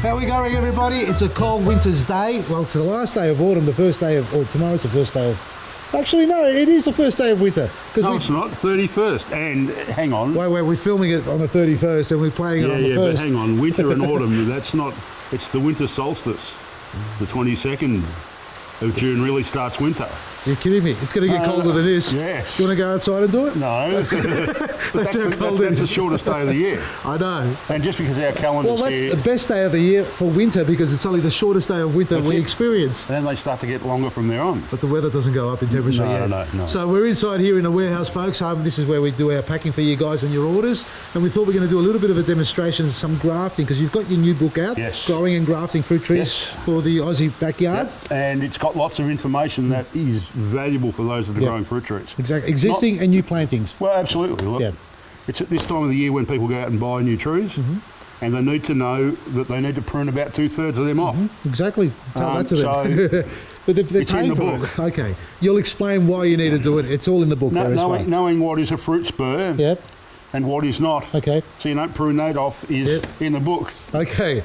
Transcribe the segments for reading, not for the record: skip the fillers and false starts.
How we going, everybody? It's a cold winter's day. Well, it's the last day of autumn, the first day of, or tomorrow's the first day of... Actually, no, it is the first day of winter. No, it's not. 31st. And hang on. Wait, we're filming it on the 31st and we're playing it on the 1st. But hang on. Winter and autumn, that's not... It's the winter solstice. The 22nd of June really starts winter. You're kidding me? It's going to get colder than this. Yes. Do you want to go outside and do it? No. That's the shortest day of the year. I know. And just because our calendar's that's here... the best day of the year for winter because it's only the shortest day of winter we experience. And then they start to get longer from there on. But the weather doesn't go up in temperature yet. No. So we're inside here in the warehouse, folks. This is where we do our packing for you guys and your orders. And we thought we're going to do a little bit of a demonstration of some grafting because you've got your new book out, Growing and Grafting Fruit Trees for the Aussie Backyard. Yep. And it's got lots of information that is valuable for those that are growing fruit trees. Exactly. Existing and new plantings. Well, absolutely. Look, it's at this time of the year when people go out and buy new trees, and they need to know that they need to prune about 2/3 of them off. Exactly. Tell that to them. But they're it's in the book. It. Okay. You'll explain why you need to do it. It's all in the book there as well. Knowing what is a fruit spur and what is not. Okay. So you don't prune that off is in the book. Okay.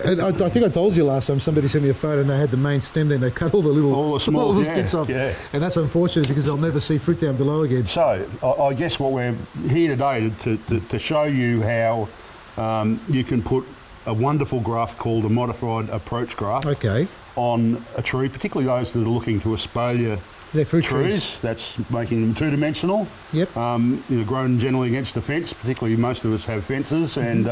And I think I told you last time somebody sent me a photo and they had the main stem there and they cut all the small bits off. Yeah. And that's unfortunate because they'll never see fruit down below again. So I guess what we're here today to show you how you can put a wonderful graft called a modified approach graft on a tree, particularly those that are looking to espalier fruit trees. That's making them two-dimensional. Yep. Grown generally against a fence, particularly most of us have fences, and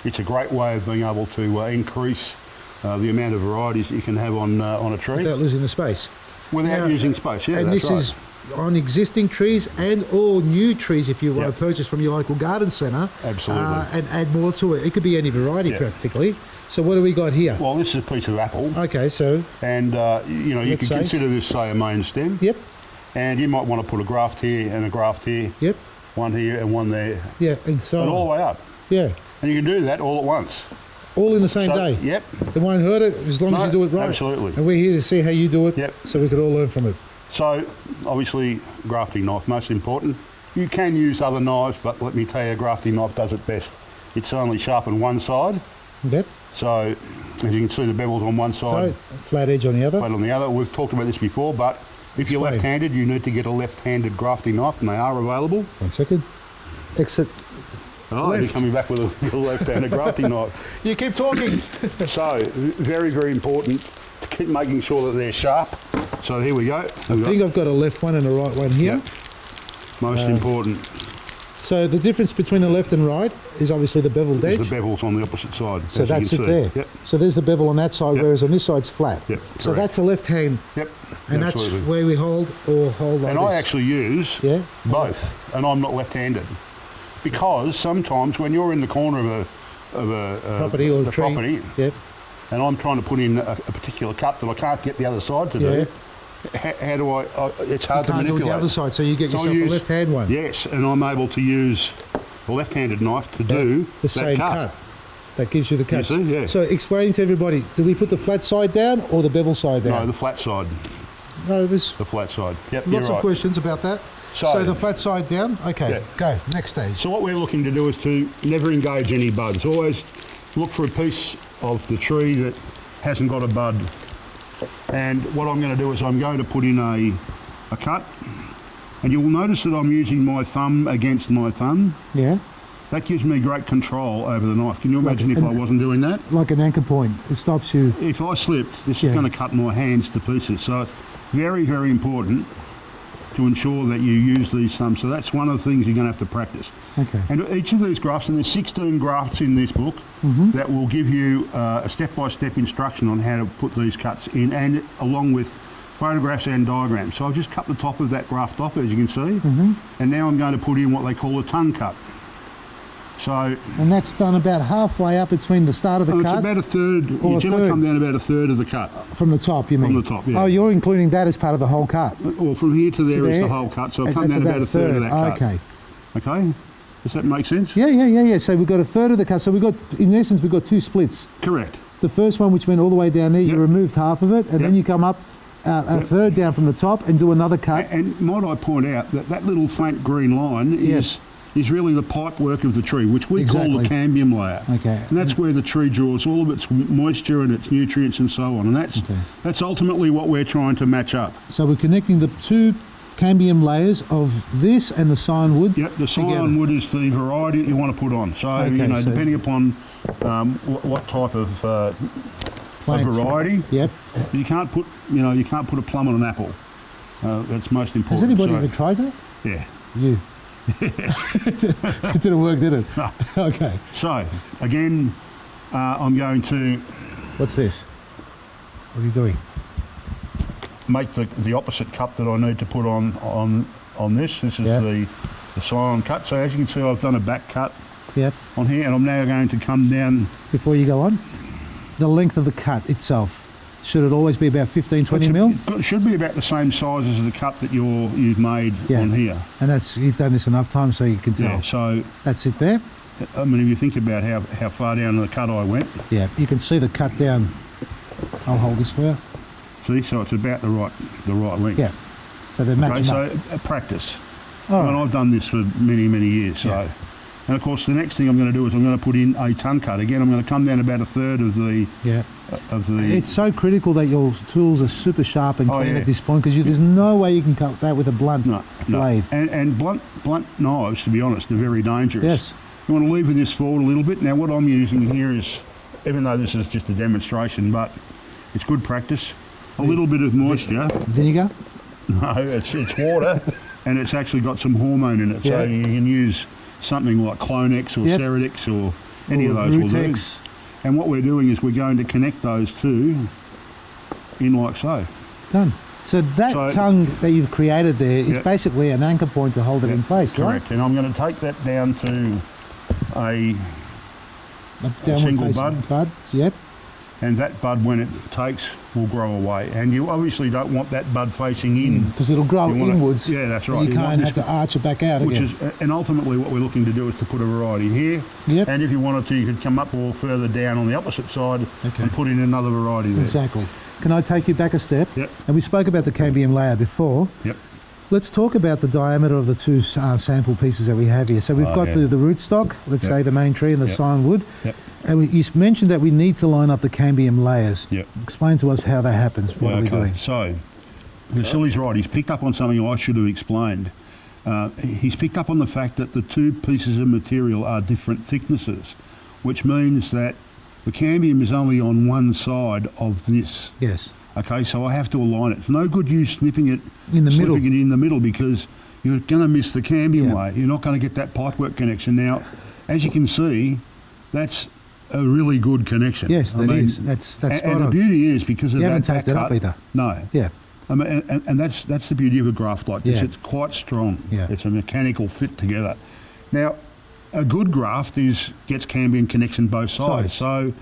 it's a great way of being able to increase the amount of varieties that you can have on a tree. Without losing the space. Without using space, and this is on existing trees and or new trees if you want to purchase from your local garden centre. Absolutely. And add more to it. It could be any variety practically. So what do we got here? Well, this is a piece of apple. Okay, so... And, you can consider this, say, a main stem. Yep. And you might want to put a graft here and a graft here. Yep. One here and one there. Yeah, and so and all the way up. Yeah. And you can do that all at once. All in the same day? Yep. It won't hurt it as long as you do it right. Absolutely. And we're here to see how you do it. Yep. So we could all learn from it. So, obviously, grafting knife, most important. You can use other knives, but let me tell you, a grafting knife does it best. It's only sharpened one side. Yep. So, as you can see, the bevel's on one side. So, flat edge on the other. Flat on the other. We've talked about this before, but if you're left-handed, you need to get a left-handed grafting knife, and they are available. 1 second. Exit. Oh, you're coming back with a left-handed grafting knife. You keep talking. So, very, very important to keep making sure that they're sharp. So here we go. I think I've got a left one and a right one here. Yep. Most important. So the difference between the left and right is obviously the beveled edge. The bevel's on the opposite side. So that's it there. Yep. So there's the bevel on that side, whereas on this side's flat. Yep. So that's a left hand. Yep. And absolutely. That's where we hold like and I actually use both, and I'm not left-handed. Because sometimes when you're in the corner of a property or a tree, property, and I'm trying to put in a particular cut that I can't get the other side to do, how do I... it's hard to manipulate. You can't do it the other side, so you get yourself a left-hand one. Yes, and I'm able to use the left-handed knife to do the same cut. That gives you the cut. You see, yeah. So explain to everybody, do we put the flat side down or the bevel side down? No, the flat side. No, the flat side. Yep, lots of questions about that. So the flat side down. Okay, go. Next stage. So what we're looking to do is to never engage any buds. Always look for a piece of the tree that hasn't got a bud. And what I'm going to do is I'm going to put in a cut. And you will notice that I'm using my thumb against my thumb. Yeah. That gives me great control over the knife. Can you imagine if I wasn't doing that? Like an anchor point. It stops you. If I slipped, this is going to cut my hands to pieces. So it's very, very important to ensure that you use these thumbs. So that's one of the things you're going to have to practice. Okay. And each of these grafts, and there's 16 grafts in this book, that will give you a step-by-step instruction on how to put these cuts in, and along with photographs and diagrams. So I've just cut the top of that graft off, as you can see, and now I'm going to put in what they call a tongue cut. So, and that's done about halfway up between the start of the cut? It's about a third. You generally come down about a third of the cut. From the top, you mean? From the top, yeah. Oh, you're including that as part of the whole cut? Well, from here to there is the whole cut, so I've come down about a third of that cut. Okay. Okay? Does that make sense? Yeah. So we've got a third of the cut. So we've got, in essence, we've got two splits. Correct. The first one, which went all the way down there, you removed half of it, and then you come up a third down from the top and do another cut. And might I point out that that little faint green line is is really the pipe work of the tree, which we call the cambium layer. Okay. And that's where the tree draws all of its moisture and its nutrients and so on. And that's ultimately what we're trying to match up. So we're connecting the two cambium layers of this and the scion wood. Yep, the scion wood is the variety that you want to put on. So, depending upon what type of variety, you can't put a plum on an apple. That's most important. Has anybody ever tried that? Yeah. You. It didn't work, did it? No. Okay. So, again, I'm going to... What's this? What are you doing? Make the opposite cut that I need to put on this. This is the scion cut. So as you can see, I've done a back cut on here, and I'm now going to come down. Before you go on, the length of the cut itself, should it always be about 15, 20 mil? It should be about the same size as the cut that you've made on here. And you've done this enough times so you can tell. Yeah, so that's it there. I mean, if you think about how far down the cut I went. Yeah, you can see the cut down. I'll hold this for you. See, so it's about the right length. Yeah. So they're matching up. So practice. All right. I've done this for many, many years. So, and of course, the next thing I'm going to do is I'm going to put in a tongue cut. Again, I'm going to come down about a third of the. It's so critical that your tools are super sharp and clean at this point, because there's no way you can cut that with a blunt blade. And blunt knives, to be honest, are very dangerous. Yes. You want to lever this forward a little bit. Now, what I'm using here is, even though this is just a demonstration, but it's good practice. A little bit of moisture. Vinegar? No, it's water, and it's actually got some hormone in it. So you can use something like Clonex or Ceradex or any of those will do. And what we're doing is we're going to connect those two in like so. Done. So that tongue that you've created there is basically an anchor point to hold it in place, correct. Right? And I'm going to take that down to a single bud. Yep. And that bud, when it takes, will grow away. And you obviously don't want that bud facing in. Because it'll grow inwards. Yeah, that's right. You can't have to arch it back out again. And ultimately what we're looking to do is to put a variety here. Yep. And if you wanted to, you could come up or further down on the opposite side and put in another variety there. Exactly. Can I take you back a step? Yep. And we spoke about the cambium layer before. Yep. Let's talk about the diameter of the two sample pieces that we have here. So we've got the rootstock, let's say the main tree, and the scion wood. Yep. And you mentioned that we need to line up the cambium layers. Yep. Explain to us how that happens. What are we doing? So, Vasily's right. He's picked up on something I should have explained. He's picked up on the fact that the two pieces of material are different thicknesses, which means that the cambium is only on one side of this. Yes. Okay, so I have to align it. It's no good you snipping it in the middle because you're going to miss the cambium layer. You're not going to get that pipework connection. Now, as you can see, that's a really good connection. Yes, that is. That's and the beauty is because of you that haven't taped it up either. No. Yeah. I mean, and that's the beauty of a graft like this. Yeah. It's quite strong. Yeah. It's a mechanical fit together. Now, a good graft gets cambium connection both sides. So.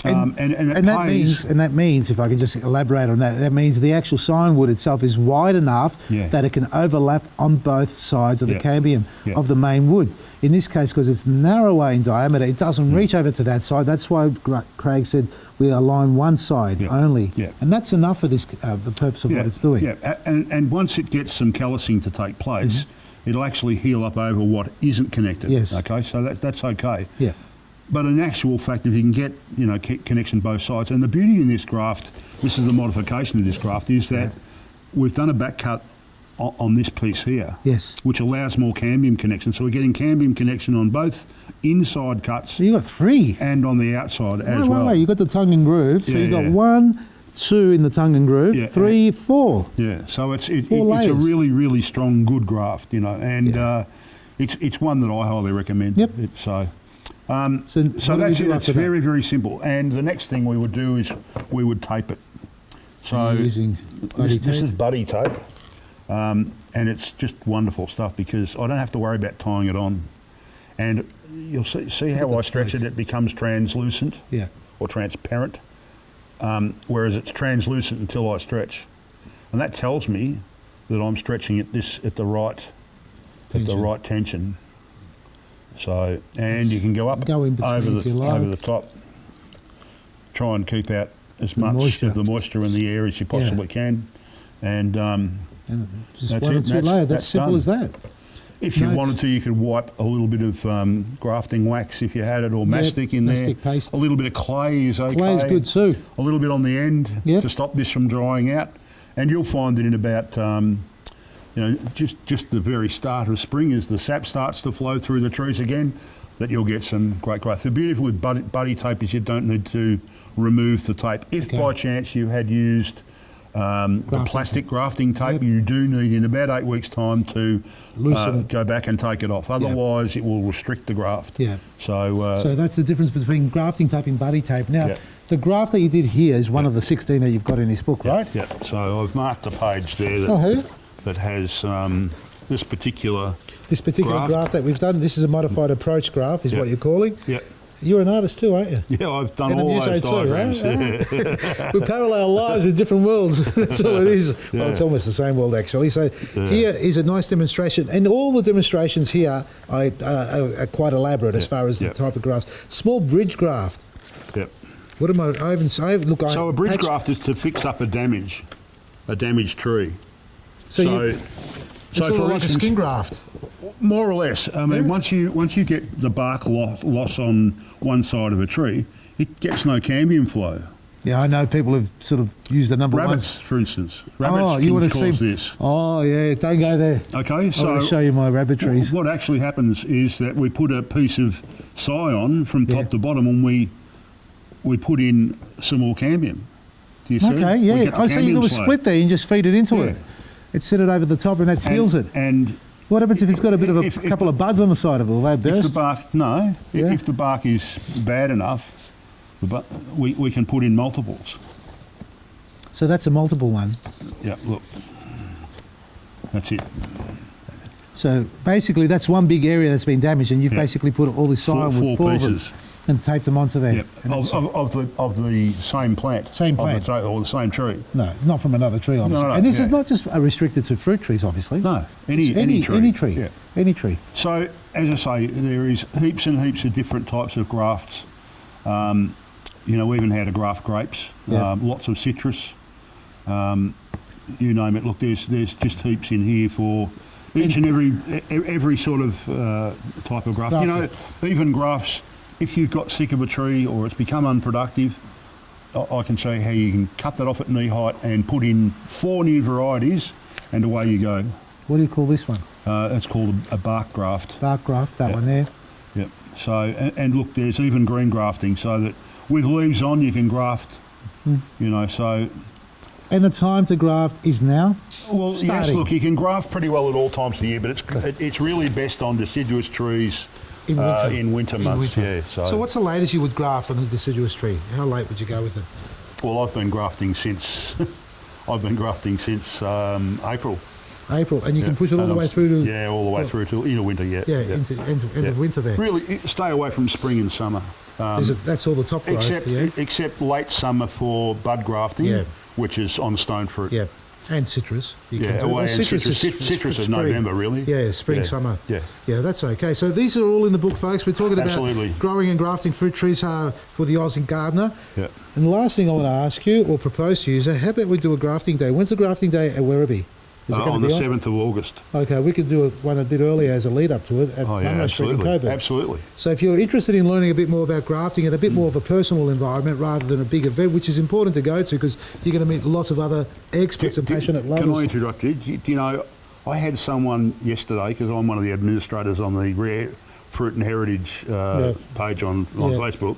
And that means, if I can just elaborate on that, that means the actual scion wood itself is wide enough that it can overlap on both sides of the cambium of the main wood. In this case, because it's narrower in diameter, it doesn't reach over to that side. That's why Craig said we align one side only. Yeah. And that's enough for this, the purpose of what it's doing. Yeah, and once it gets some callousing to take place, it'll actually heal up over what isn't connected. Yes. Okay, so that's okay. Yeah. But in actual fact, if you can get connection both sides, and the beauty in this graft, this is the modification of this graft, is that we've done a back cut on this piece here, which allows more cambium connection. So we're getting cambium connection on both inside cuts. So you've got three. And on the outside as well. You've got the tongue and groove. So you've got 1, 2 in the tongue and groove, 3, 4. Yeah, so it's a really, really strong, good graft, and it's one that I highly recommend. Yep. So that's it. It's very, very simple. And the next thing we would do is we would tape it. So using this is buddy tape, and it's just wonderful stuff because I don't have to worry about tying it on. And you'll see how I stretch it. It becomes translucent or transparent, whereas it's translucent until I stretch. And that tells me that I'm stretching it at the right tension. So, and you can go up over the top, try and keep out as much of the moisture in the air as you possibly can, and just one or two layers. That's simple as that. If you wanted to, you could wipe a little bit of grafting wax if you had it, or mastic in mastic there. paste. A little bit of clay is okay. Clay's good too. A little bit on the end to stop this from drying out. And you'll find that in about, just the very start of spring, as the sap starts to flow through the trees again, that you'll get some great growth. The beauty with buddy tape is you don't need to remove the tape. If by chance you had used the plastic grafting tape, you do need in about 8 weeks' time to go back and take it off. Otherwise, it will restrict the graft. Yeah. So that's the difference between grafting tape and buddy tape. Now, the graft that you did here is one of the 16 that you've got in this book, right? Yeah. So I've marked a page there that has this particular graft that we've done. This is a modified approach graft, is what you're calling. Yeah. You're an artist too, aren't you? Yeah, I've done all those diagrams. We parallel lives in different worlds. That's all it is. Yeah. Well, it's almost the same world, actually. So here is a nice demonstration. And all the demonstrations here are quite elaborate as far as the type of graft. Small bridge graft. Yep. What am I haven't So a bridge graft is to fix up a damaged tree. So it's sort of like a skin graft. More or less. I mean, once you get the bark loss on one side of a tree, it gets no cambium flow. Yeah, I know people have sort of used the number rabbits, for instance. Rabbits can cause this. Oh, yeah, don't go there. Okay, so I'll show you my rabbit trees. What actually happens is that we put a piece of scion from top to bottom, and we put in some more cambium. Do you see? Okay, yeah. I see you got a split there. You just feed it into it. It set it over the top, and that heals it. And what happens if it's got a bit of a couple of buds on the side of it? Will they burst? If the bark is bad enough, we can put in multiples. So that's a multiple one. Yeah, look. That's it. So basically that's one big area that's been damaged, and you've basically put all this scion with four pieces. And taped them onto there. Yep. Of the same plant. Same plant. Or the same tree. No, not from another tree, obviously. No, and this is not just restricted to fruit trees, obviously. No, any tree. Any tree. Yeah. Any tree. So, as I say, there is heaps and heaps of different types of grafts. We even had to graft grapes, lots of citrus, you name it. Look, there's just heaps in here for each and every sort of type of graft. Even grafts. If you've got sick of a tree or it's become unproductive, I can show you how you can cut that off at knee height and put in 4 new varieties, and away you go. What do you call this one? It's called a bark graft. Bark graft, that one there. Yep. So, and look, there's even green grafting, so that with leaves on you can graft, so... And the time to graft is now? Well, yes, look, you can graft pretty well at all times of the year, but it's really best on deciduous trees in winter months. Yeah. So what's the latest you would graft on a deciduous tree? How late would you go with it? Well, I've been grafting since April. April, and you can push it all the way through to... Yeah, all the way through to into winter, into end of winter there. Really, stay away from spring and summer. That's all the top growth, except late summer for bud grafting, which is on stone fruit. Yeah, and citrus. Citrus is November, really. Yeah, spring, summer. Yeah, that's okay. So these are all in the book, folks. We're talking about growing and grafting fruit trees for the Aussie gardener. Yeah. And the last thing I want to ask you, or propose to you, is how about we do a grafting day? When's the grafting day at Werribee? On the 7th of August. Okay, we could do one a bit earlier as a lead up to it at Munro Street in Coburg. Absolutely. So if you're interested in learning a bit more about grafting and a bit more of a personal environment rather than a big event, which is important to go to because you're going to meet lots of other experts and passionate lovers. Can I interrupt you? Do you know, I had someone yesterday, because I'm one of the administrators on the Rare Fruit and Heritage page on Facebook,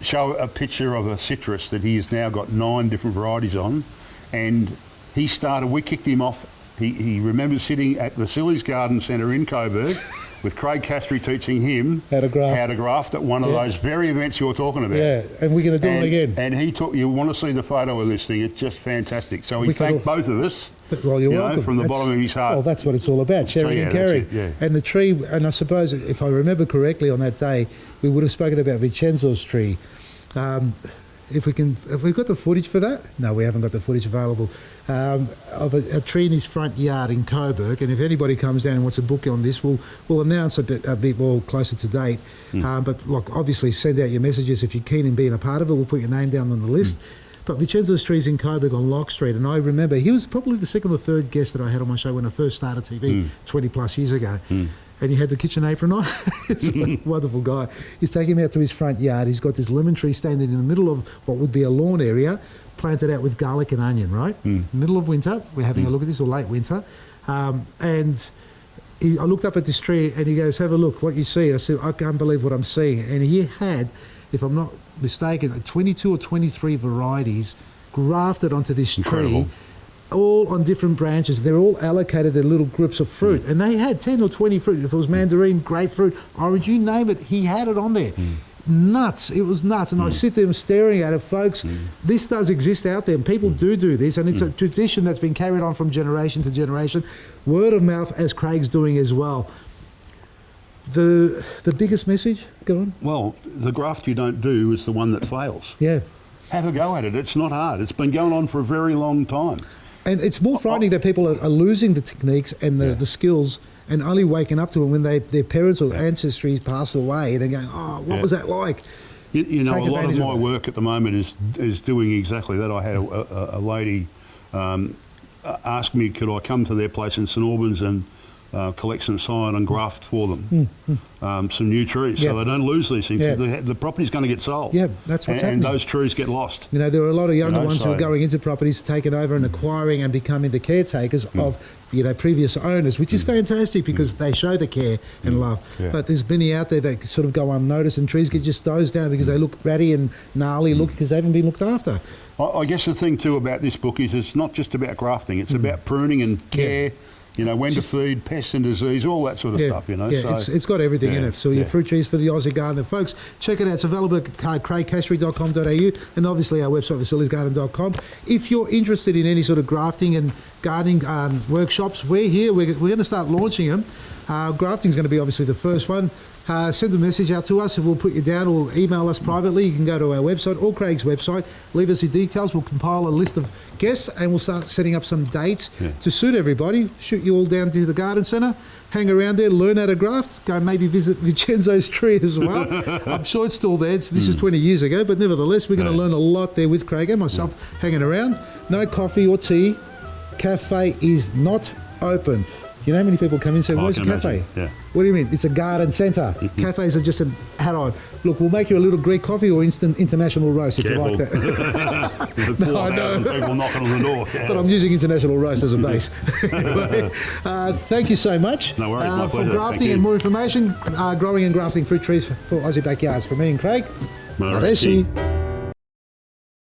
show a picture of a citrus that he has now got 9 different varieties on, and we kicked him off. He remembers sitting at the Sillies Garden Centre in Coburg with Craig Castree teaching him how to graft at one of those very events you're talking about. Yeah, and we're going to do it again. And you want to see the photo of this thing, it's just fantastic. So he thanked both of us. Well, you're welcome. From the bottom of his heart. Well, that's what it's all about, sharing and caring. And the tree, and I suppose if I remember correctly on that day, we would have spoken about Vincenzo's tree. Have we got the footage for that? No, we haven't got the footage available. Of a tree in his front yard in Coburg, and if anybody comes down and wants a book on this, we'll announce a bit more closer to date. But look, obviously send out your messages if you're keen in being a part of it. We'll put your name down on the list. But Vincenzo's trees in Coburg on Lock Street, and I remember he was probably the second or third guest that I had on my show when I first started TV 20 plus years ago. And he had the kitchen apron on. He's a wonderful guy. He's taking him out to his front yard. He's got this lemon tree standing in the middle of what would be a lawn area, planted out with garlic and onion, right? Middle of winter, we're having a look at this, or late winter. And I looked up at this tree and he goes, have a look, what you see. I said, I can't believe what I'm seeing. And he had, if I'm not mistaken, 22 or 23 varieties grafted onto this tree, all on different branches. They're all allocated their little groups of fruit. And they had 10 or 20 fruit. If it was mandarin, grapefruit, orange, you name it, he had it on there. Nuts. It was nuts. And I sit there staring at it, folks. This does exist out there, and people do this, and it's a tradition that's been carried on from generation to generation. Word of mouth, as Craig's doing as well. The biggest message? Go on. Well, the graft you don't do is the one that fails. Yeah. Have a go at it. It's not hard. It's been going on for a very long time. And it's more frightening that people are losing the techniques and the skills and only waking up to it when their parents or ancestors passed away. They're going, oh, what was that like? You know, a lot of my work at the moment is doing exactly that. I had a lady ask me, could I come to their place in St Albans and collect some sign and graft for them, some new trees, so they don't lose these things. The property's going to get sold. Yeah, that's what's happening. And those trees get lost. You know, there are a lot of younger ones who are going into properties, taking over and acquiring and becoming the caretakers of, you know, previous owners, which is fantastic because they show the care and love. But there's many out there that sort of go unnoticed, and trees get just dozed down because they look ratty and gnarly, because they haven't been looked after. I guess the thing too about this book is it's not just about grafting; it's about pruning and care. You know, when to feed, pests and disease, all that sort of stuff, you know. Yeah, so, it's got everything in it. So your fruit trees for the Aussie gardener. Folks, check it out. It's available at craigcastree.com.au and obviously our website, vasilisgarden.com. If you're interested in any sort of grafting and gardening workshops, we're here. We're going to start launching them. Grafting is going to be obviously the first one. Send a message out to us and we'll put you down, or email us privately. You can go to our website or Craig's website, leave us your details. We'll compile a list of guests and we'll start setting up some dates to suit everybody. Shoot you all down to the garden centre, hang around there, learn how to graft, go maybe visit Vincenzo's tree as well. I'm sure it's still there. This is 20 years ago, but nevertheless, we're going to learn a lot there with Craig and myself hanging around. No coffee or tea. Cafe is not open. You know how many people come in and say, where's the cafe? What do you mean? It's a garden centre. Cafes are just an add-on. Look, we'll make you a little Greek coffee or instant international roast if you like that. No, I know. People knocking on the door. But I'm using international roast as a base. Anyway, thank you so much. No worries, my pleasure. For grafting and more information, growing and grafting fruit trees for Aussie backyards. For me and Craig, Maresi.